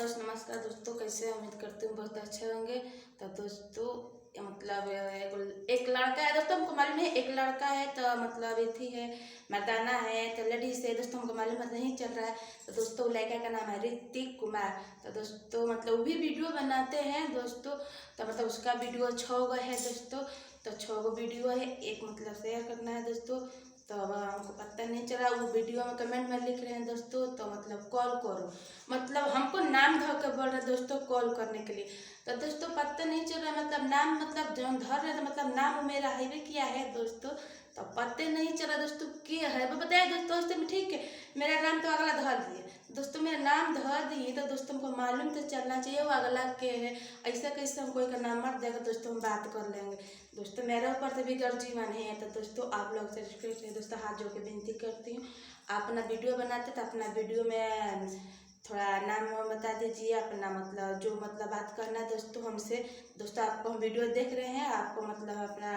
दोस्त नमस्कार दोस्तों, कैसे हैं? उम्मीद करती हूँ बहुत अच्छे होंगे। तो दोस्तों मतलब एक लड़का है दोस्तों, हमको मालूम है एक लड़का है तो मतलब ये थी है मर्दाना है तो लेडीज है दोस्तों, हमको मालूम नहीं चल रहा है। तो दोस्तों लड़का का नाम है ऋतिक कुमार। तो दोस्तों मतलब वो भी वीडियो बनाते हैं दोस्तों। तो मतलब उसका वीडियो 6 गो है दोस्तों। तो 6 गो वीडियो है, एक मतलब शेयर करना है दोस्तों। तो अब हमको पता नहीं चला, वो वीडियो में कमेंट में लिख रहे हैं दोस्तों। तो मतलब कॉल करो, मतलब हमको नाम धर के बोल रहे दोस्तों कॉल करने के लिए। तो दोस्तों पता नहीं चल रहा, मतलब नाम मतलब जो धर रहे मतलब नाम मेरा हाईवे किया है दोस्तों। तो पता नहीं चला दोस्तों क्या है, वो बताया दोस्तों ठीक है। मेरा नाम तो अगला धर दिए दोस्तों, मेरा नाम धर दिए तो दोस्तों हमको मालूम तो चलना चाहिए वो अगला के है। ऐसा कैसे हम कोई का नाम मत देगा दोस्तों, हम बात कर लेंगे दोस्तों। मेरे ऊपर तो भी गर्जीवन है। तो दोस्तों आप लोग से रिक्वेस्ट है दोस्तों, हाथ जोड़ के विनती करती हूँ, आप अपना वीडियो बनाते तो अपना वीडियो में थोड़ा नाम बता दीजिए अपना, मतलब जो मतलब बात करना है दोस्तों हमसे। दोस्तों आपको हम वीडियो देख रहे हैं, आपको मतलब अपना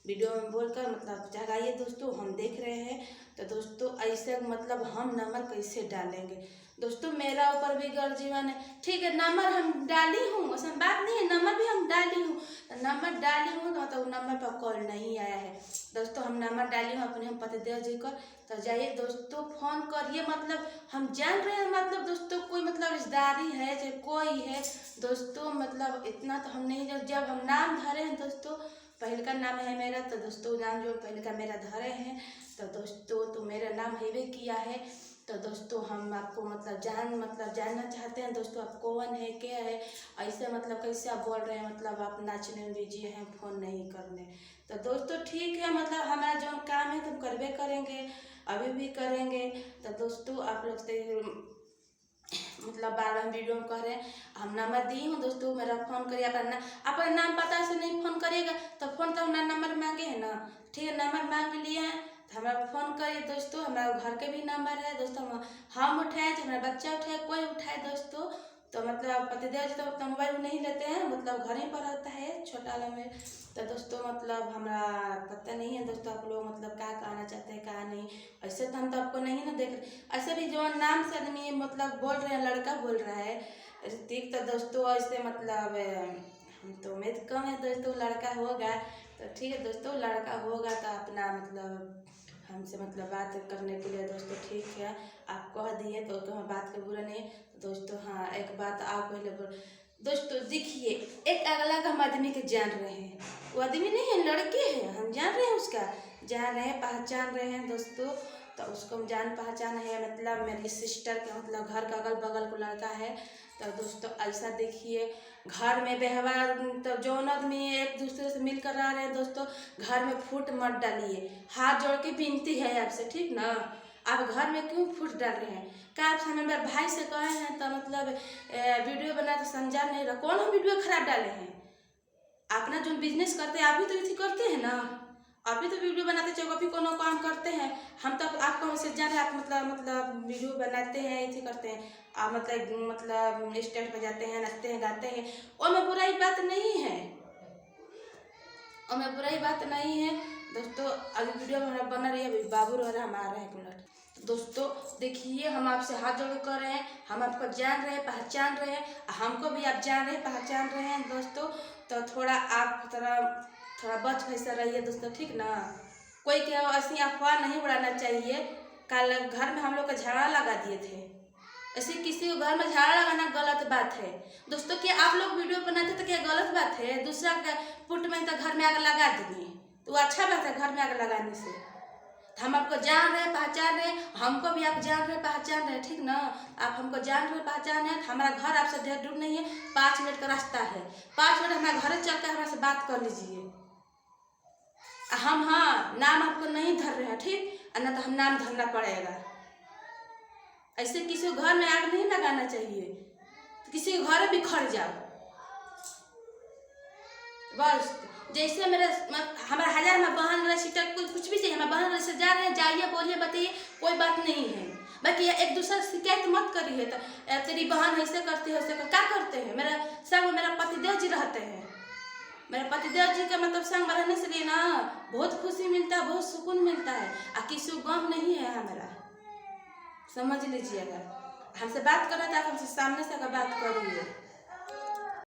वीडियो में बोलकर मतलब जगाइए दोस्तों, हम देख रहे हैं। तो दोस्तों ऐसे मतलब हम नंबर कैसे डालेंगे दोस्तों, मेरा ऊपर भी गर्जीवन है। ठीक है नंबर हम डाली हूँ, ऐसा बात नहीं है, नंबर भी हम डाली हूँ। नंबर डाली हूँ तो नंबर पर कॉल नहीं आया है दोस्तों। हम नंबर डाली हूँ अपने पतिदेव जी का। तो जाइए दोस्तों फोन करिए, मतलब हम जान रहे हैं मतलब दोस्तों कोई मतलब रिश्तेदारी है चाहे कोई है दोस्तों, मतलब इतना तो हम नहीं जब हम नाम धरे हैं दोस्तों, पहले का नाम है मेरा। तो दोस्तों नाम जो पहले का मेरा धरे हैं तो दोस्तों तो मेरा नाम हेवे किया है। तो दोस्तों हम आपको मतलब जानना चाहते हैं दोस्तों, आप कौन है क्या है, ऐसे मतलब कैसे आप बोल रहे हैं, मतलब आप नाचने में बिजी हैं फोन नहीं करने। तो दोस्तों ठीक है, मतलब हमारा जो काम है तो हम करबे करेंगे, अभी भी करेंगे। तो दोस्तों आप लोग से मतलब बार बार वीडियो में कह रहे हैं, हम नंबर दी हूँ दोस्तों, मेरा फ़ोन करिए। अपना नाम पता से नहीं फ़ोन करिएगा तो फ़ोन तो हमारा नंबर मांगे है ना, ठीक है नंबर मांग लिए हैं तो हमारा फ़ोन करिए दोस्तों। हमारा घर के भी नंबर है दोस्तों, हम उठाए चाहे हमारा बच्चा उठाए कोई उठाए दोस्तों। तो मतलब पतिदेव जी तो अपना मोबाइल नहीं लेते हैं, मतलब घर ही पर रहता है छोटा वाला में। तो दोस्तों मतलब हमारा पता नहीं है दोस्तों, आप लोग मतलब क्या कहना चाहते हैं क्या नहीं। ऐसे तो हम तो आपको नहीं ना देख रहे, ऐसे भी जो नाम से आदमी मतलब बोल रहे हैं, लड़का बोल रहा है ऋतिक। तो दोस्तों ऐसे मतलब हम तो उम्मीद कम है दोस्तों लड़का होगा। तो ठीक है दोस्तों लड़का होगा तो अपना मतलब हमसे मतलब बात करने के लिए दोस्तों ठीक है, आप कह दिए तो हमें बात का बुरा नहीं तो दोस्तों। हाँ एक बात आप पहले बोल दोस्तों, देखिए एक अगला का हम आदमी के जान रहे हैं, वो आदमी नहीं है लड़के हैं, हम जान रहे हैं उसका, जान रहे हैं पहचान रहे हैं दोस्तों। तो उसको हम जान पहचान है, मतलब मेरी सिस्टर के मतलब घर का अगल बगल को लड़का है। तो दोस्तों ऐसा देखिए घर में व्यवहार, तो जौन आदमी एक दूसरे से मिलकर रह रहे हैं दोस्तों, घर में फूट मत डालिए, हाथ जोड़ के विनती है आपसे, ठीक ना। आप घर में क्यों फूट डाल रहे हैं, क्या आप मेरे भाई से कहे हैं तो मतलब वीडियो बना तो समझा नहीं रहा, कौन हम वीडियो खराब डाले हैं। अपना जो बिजनेस करते हैं आप भी तो इसी करते हैं ना, आप भी तो वीडियो बनाते चाहे कभी कोनो काम करते हैं। हम तो आपको हमसे जान रहे आप मतलब वीडियो बनाते हैं इसी करते हैं, आप मतलब स्टेज पर जाते हैं नाचते हैं गाते हैं, और में बुराई बात नहीं है, और में बुराई बात नहीं है दोस्तों। अभी वीडियो हमारा बना रही है, अभी बाबू रो रहा हमारा है एक मिनट। दोस्तों देखिए हम आपसे हाथ जोड़ कर रहे हैं, हम आपको जान रहे हैं पहचान रहे हैं, हमको भी आप जान रहे हैं पहचान रहे हैं दोस्तों। तो थोड़ा आप थोड़ा बच कैसे रहिए दोस्तों, ठीक ना। कोई क्या ऐसी अफवाह नहीं उड़ाना चाहिए। कल घर में हम लोग का झगड़ा लगा दिए थे, ऐसे किसी को घर में झगड़ा लगाना गलत बात है दोस्तों। क्या आप लोग वीडियो बनाते तो क्या गलत बात है, दूसरा का पुट में तो घर में आग लगा दिए तो अच्छा बात है घर में आग लगाने से। हम आपको जान रहे हैं पहचान रहे हैं, हमको भी आप जान रहे हैं पहचान रहे हैं, ठीक ना। आप हमको जान रहे हैं पहचान रहे हैं, हमारा घर आपसे ढेर दूर नहीं है, 5 मिनट का रास्ता है, 5 मिनट हमारे घर चल कर हमारे से बात कर लीजिए। हम हाँ नाम आपको नहीं धर रहे हैं ठीक, ना तो हम नाम धरना पड़ेगा। ऐसे किसी को घर में आग नहीं लगाना चाहिए, तो किसी के घर बिखर जाओ बस। जैसे हमारा 1000 में बहन रहे सीटर कुछ भी चाहिए, हमारे बहन से जा रहे हैं जाइए बोलिए बताइए कोई बात नहीं है। बाकी एक दूसरे से शिकायत मत करिए, तो तेरी बहन ऐसे करती है ऐसे क्या करते हैं। मेरा संग मेरा पतिदेव जी रहते हैं, मेरे पतिदेव जी का मतलब संग में रहने से लिए ना बहुत खुशी मिलता है, बहुत सुकून मिलता है, और किसी को गम नहीं है हमारा, समझ लीजिएगा। हमसे बात करना तो आप हमसे सामने से अगर बात करिए।